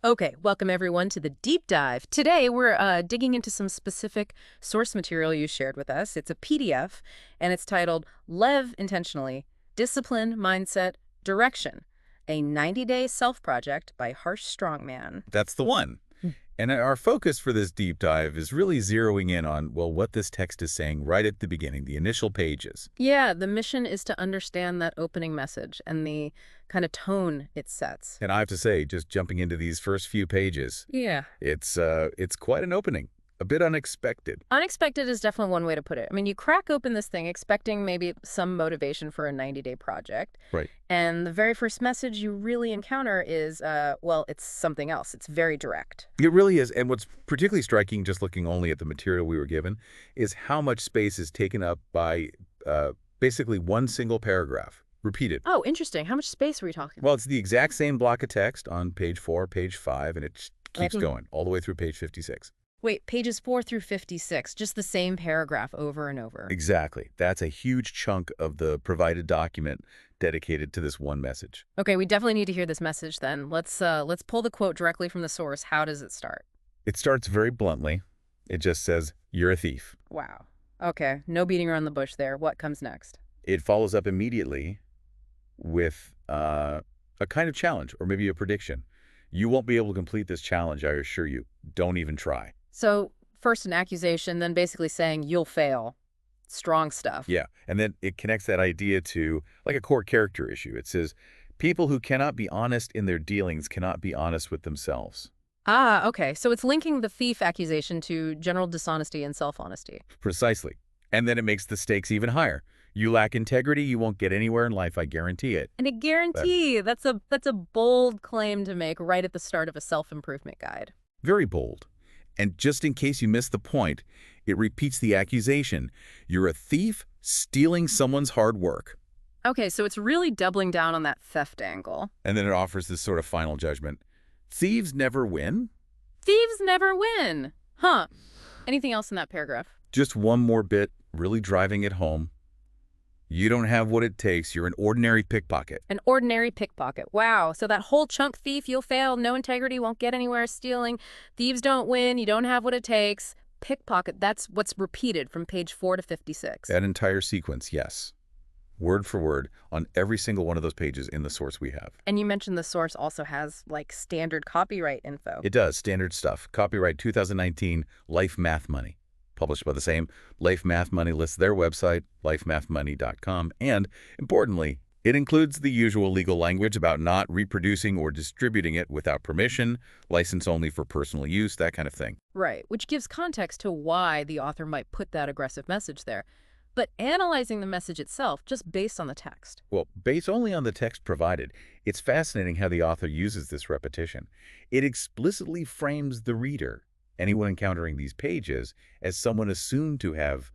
Okay, welcome everyone to the deep dive. Today we're digging into some specific source material you shared with us. It's a PDF and it's titled Lev Intentionally Discipline, Mindset, Direction, a 90-day self-project by Harsh Strongman. That's the one. And our focus for this deep dive is really zeroing in on, well, what this text is saying right at the beginning, the initial pages. Yeah, the mission is to understand that opening message and the kind of tone it sets. And I have to say, just jumping into these first few pages, Yeah. it's quite an opening, a bit unexpected. Unexpected is definitely one way to put it. I mean, you crack open this thing expecting maybe some motivation for a 90-day project. Right. And the very first message you really encounter is, well, it's something else. It's very direct. It really is. And what's particularly striking, just looking only at the material we were given, is how much space is taken up by basically one single paragraph, repeated. Oh, interesting. How much space were we talking? Well, it's the exact same block of text on page 4, page 5, and it keeps going all the way through page 56. Wait, pages 4 through 56, just the same paragraph over and over. Exactly. That's a huge chunk of the provided document dedicated to this one message. Okay, we definitely need to hear this message then. Let's pull the quote directly from the source. How does it start? It starts very bluntly. It just says, "You're a thief." Wow. Okay, no beating around the bush there. What comes next? It follows up immediately with a kind of challenge or maybe a prediction. You won't be able to complete this challenge, I assure you. Don't even try. So, first an accusation, then basically saying you'll fail. Strong stuff. Yeah, and then it connects that idea to like a core character issue. It says, people who cannot be honest in their dealings cannot be honest with themselves. Ah, okay. So it's linking the thief accusation to general dishonesty and self-honesty. Precisely. And then it makes the stakes even higher. You lack integrity, you won't get anywhere in life, I guarantee it. And a guarantee, that's a bold claim to make right at the start of a self-improvement guide. Very bold. And just in case you missed the point, it repeats the accusation. You're a thief stealing someone's hard work. Okay, so it's really doubling down on that theft angle. And then it offers this sort of final judgment. Thieves never win? Thieves never win. Huh. Anything else in that paragraph? Just one more bit, really driving it home. You don't have what it takes. You're an ordinary pickpocket. An ordinary pickpocket. Wow. So that whole chunk thief, you'll fail, no integrity, won't get anywhere, stealing, thieves don't win, you don't have what it takes. Pickpocket, that's what's repeated from page 4 to 56. That entire sequence, yes. Word for word on every single one of those pages in the source we have. And you mentioned the source also has, like, standard copyright info. It does, standard stuff. Copyright 2019, Life Math Money. Published by the same. Life Math Money lists their website, lifemathmoney.com, and, importantly, it includes the usual legal language about not reproducing or distributing it without permission, license only for personal use, that kind of thing. Right, which gives context to why the author might put that aggressive message there. But analyzing the message itself, just based on the text. Well, based only on the text provided, it's fascinating how the author uses this repetition. It explicitly frames the reader, anyone encountering these pages, as someone assumed to have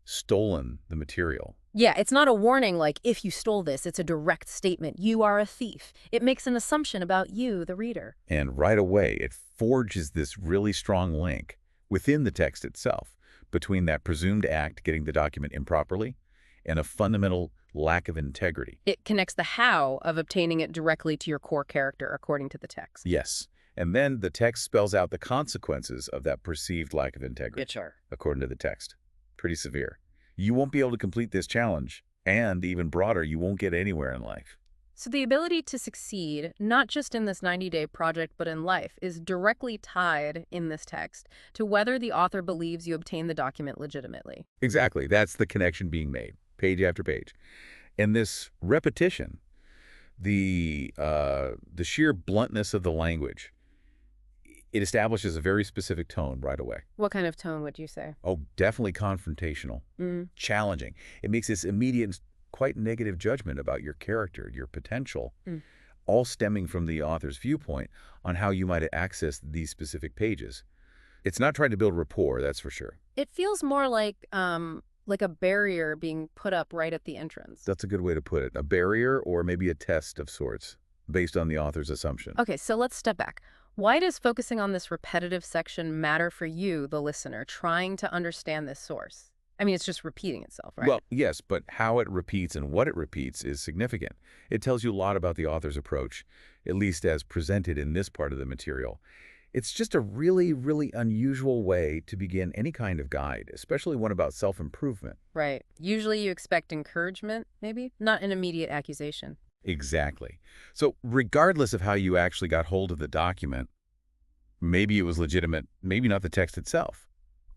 stolen the material. Yeah, it's not a warning like, if you stole this, it's a direct statement. You are a thief. It makes an assumption about you, the reader. And right away, it forges this really strong link within the text itself between that presumed act, getting the document improperly, and a fundamental lack of integrity. It connects the how of obtaining it directly to your core character, according to the text. Yes. And then the text spells out the consequences of that perceived lack of integrity, Sure. according to the text. Pretty severe. You won't be able to complete this challenge, and even broader, you won't get anywhere in life. So the ability to succeed, not just in this 90-day project, but in life, is directly tied in this text to whether the author believes you obtained the document legitimately. Exactly. That's the connection being made, page after page. And this repetition, the sheer bluntness of the language, it establishes a very specific tone right away. What kind of tone would you say? Oh, definitely confrontational, challenging. It makes this immediate, quite negative judgment about your character, your potential, all stemming from the author's viewpoint on how you might access these specific pages. It's not trying to build rapport, that's for sure. It feels more like a barrier being put up right at the entrance. That's a good way to put it. A barrier or maybe a test of sorts based on the author's assumption. Okay, so let's step back. Why does focusing on this repetitive section matter for you, the listener, trying to understand this source? I mean, it's just repeating itself, right? Well, yes, but how it repeats and what it repeats is significant. It tells you a lot about the author's approach, at least as presented in this part of the material. It's just a really, really unusual way to begin any kind of guide, especially one about self-improvement. Right. Usually you expect encouragement, maybe, not an immediate accusation. Exactly. So regardless of how you actually got hold of the document, maybe it was legitimate, maybe not the text itself,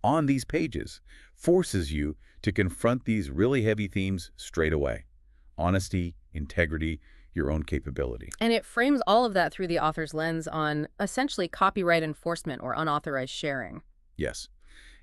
on these pages forces you to confront these really heavy themes straight away. Honesty, integrity, your own capability. And it frames all of that through the author's lens on essentially copyright enforcement or unauthorized sharing. Yes,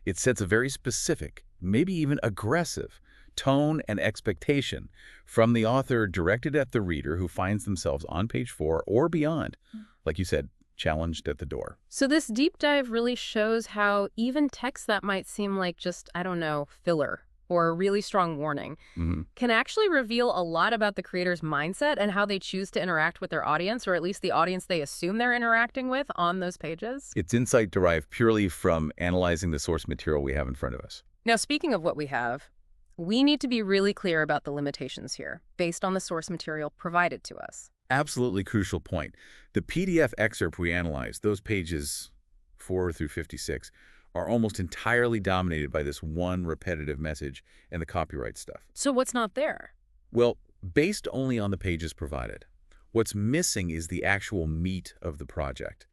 it sets a very specific, maybe even aggressive, tone and expectation from the author directed at the reader who finds themselves on page 4 or beyond, like you said, challenged at the door. So this deep dive really shows how even text that might seem like just, I don't know, filler or a really strong warning Mhm. can actually reveal a lot about the creator's mindset and how they choose to interact with their audience, or at least the audience they assume they're interacting with on those pages. It's insight derived purely from analyzing the source material we have in front of us. Now, speaking of what we have, we need to be really clear about the limitations here, based on the source material provided to us. Absolutely crucial point. The PDF excerpt we analyzed, those pages 4 through 56, are almost entirely dominated by this one repetitive message and the copyright stuff. So what's not there? Well, based only on the pages provided, what's missing is the actual meat of the project.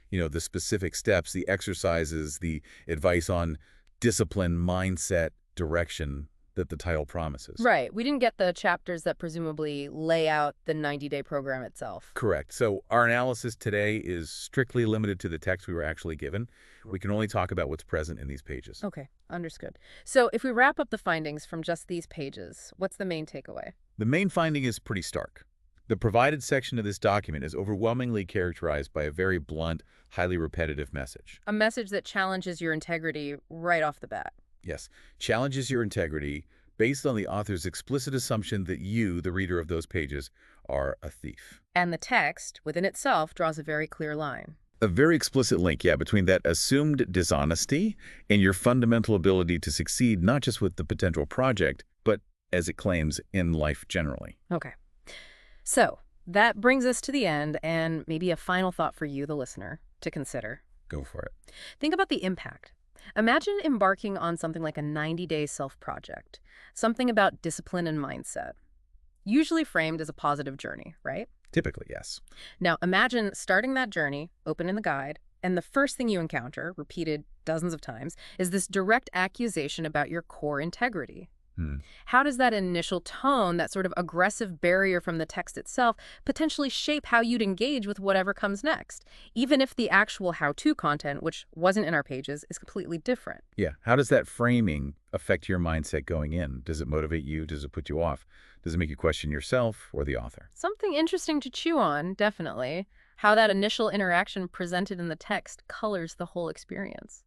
You know, the specific steps, the exercises, the advice on discipline, mindset, direction that the title promises. Right. We didn't get the chapters that presumably lay out the 90-day program itself. Correct. So our analysis today is strictly limited to the text we were actually given. We can only talk about what's present in these pages. Okay, understood. So if we wrap up the findings from just these pages, what's the main takeaway? The main finding is pretty stark. The provided section of this document is overwhelmingly characterized by a very blunt, highly repetitive message. A message that challenges your integrity right off the bat. Yes, challenges your integrity based on the author's explicit assumption that you, the reader of those pages, are a thief. And the text, within itself, draws a very clear line. A very explicit link, yeah, between that assumed dishonesty and your fundamental ability to succeed not just with the potential project, but, as it claims, in life generally. Okay. So that brings us to the end, and maybe a final thought for you, the listener, to consider. Go for it. Think about the impact. Imagine embarking on something like a 90-day self-project, something about discipline and mindset, usually framed as a positive journey, right? Typically, yes. Now, imagine starting that journey, open in the guide, and the first thing you encounter, repeated dozens of times, is this direct accusation about your core integrity. How does that initial tone, that sort of aggressive barrier from the text itself, potentially shape how you'd engage with whatever comes next, even if the actual how-to content, which wasn't in our pages, is completely different? Yeah. How does that framing affect your mindset going in? Does it motivate you? Does it put you off? Does it make you question yourself or the author? Something interesting to chew on, definitely. How that initial interaction presented in the text colors the whole experience.